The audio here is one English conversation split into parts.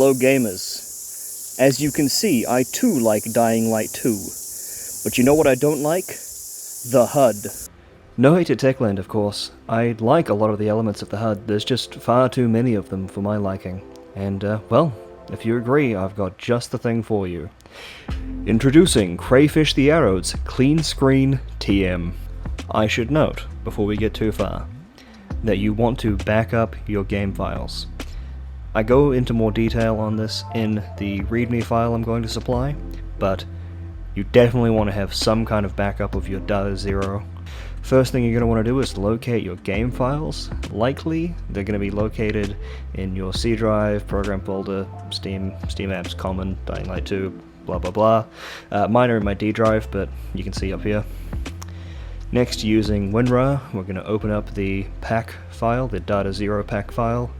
Hello gamers. As you can see, I too like Dying Light 2. But you know what I don't like? The HUD. No hate to Techland, of course. I like a lot of the elements of the HUD, there's just far too many of them for my liking. And, well, if you agree, I've got just the thing for you. Introducing Crayfish the Arrow's Clean Screen TM. I should note, before we get too far, that you want to back up your game files. I go into more detail on this in the README file I'm going to supply, but you definitely want to have some kind of backup of your data zero. First thing you're going to want to do is locate your game files. Likely, they're going to be located in your C drive, program folder, Steam apps, common, Dying Light 2, blah blah blah. Mine are in my D drive, but you can see up here. Next, using WinRAR, we're going to open up the pack file, the data zero pack file,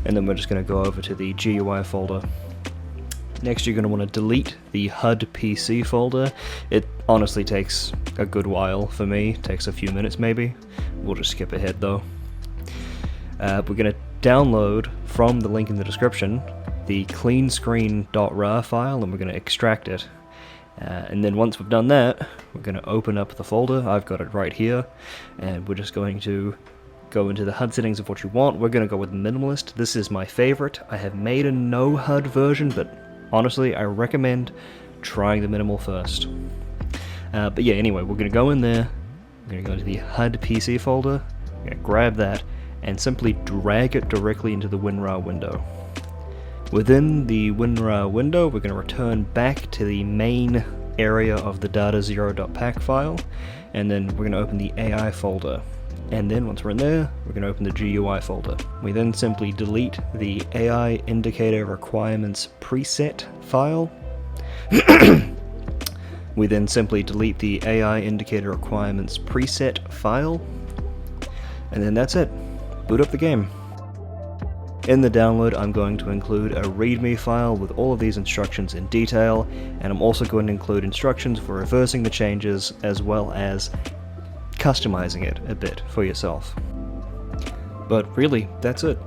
and then we're just going to go over to the GUI folder. Next, you're going to want to delete the HUD PC folder. It honestly takes a good while for me, it takes a few minutes maybe. We'll just skip ahead though. We're going to download from the link in the description the cleanscreen.rar file, and we're going to extract it. And then once we've done that, we're going to open up the folder. I've got it right here, and we're just going to go into the HUD settings of what you want. We're going to go with Minimalist. This is my favorite. I have made a no HUD version, but honestly, I recommend trying the minimal first. But yeah, anyway, we're going to go in there, we're going to go into the HUD PC folder, we're going to grab that, and simply drag it directly into the WinRAR window. Within the WinRAR window, we're going to return back to the main area of the data0.pack file, and then we're going to open the AI folder. And then once we're in there, we're going to open the GUI folder. We then simply delete the AI indicator requirements preset file. We then simply delete the AI indicator requirements preset file. And then that's it. Boot up the game. In the download, I'm going to include a README file with all of these instructions in detail, and I'm also going to include instructions for reversing the changes as well as customizing it a bit for yourself. But really, that's it.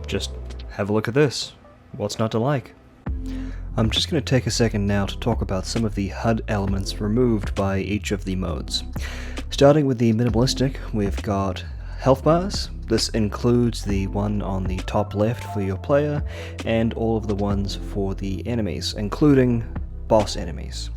Just have a look at this. What's not to like? I'm just going to take a second now to talk about some of the HUD elements removed by each of the modes. Starting with the minimalistic, we've got health bars. This includes the one on the top left for your player, and all of the ones for the enemies, including boss enemies.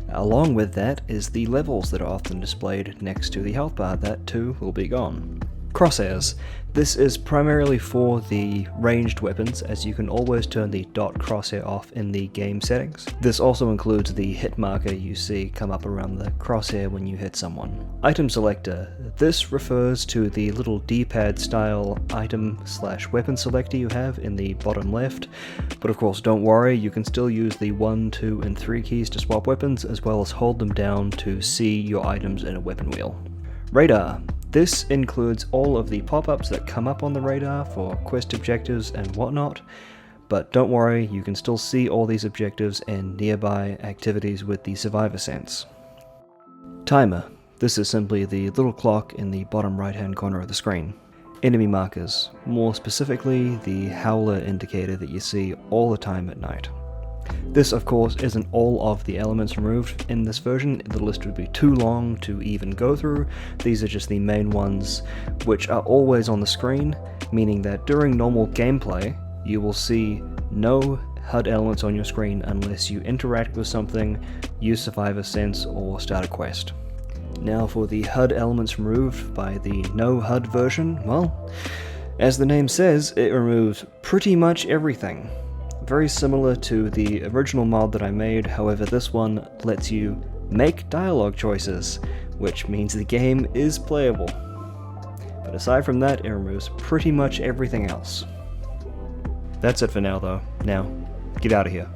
Along with that is the levels that are often displayed next to the health bar. That too will be gone. Crosshairs. This is primarily for the ranged weapons, as you can always turn the dot crosshair off in the game settings. This also includes the hit marker you see come up around the crosshair when you hit someone. Item selector. This refers to the little D-pad style item/weapon selector you have in the bottom left, but of course don't worry, you can still use the 1, 2, and 3 keys to swap weapons, as well as hold them down to see your items in a weapon wheel. Radar. This includes all of the pop-ups that come up on the radar for quest objectives and whatnot, but don't worry, you can still see all these objectives and nearby activities with the Survivor Sense. Timer. This is simply the little clock in the bottom right-hand corner of the screen. Enemy markers. More specifically, the howler indicator that you see all the time at night. This, of course, isn't all of the elements removed in this version. The list would be too long to even go through. These are just the main ones, which are always on the screen, meaning that during normal gameplay, you will see no HUD elements on your screen unless you interact with something, use Survivor Sense, or start a quest. Now for the HUD elements removed by the no HUD version, well, as the name says, it removes pretty much everything. Very similar to the original mod that I made, however this one lets you make dialogue choices, which means the game is playable. But aside from that, it removes pretty much everything else. That's it for now though. Now, get out of here.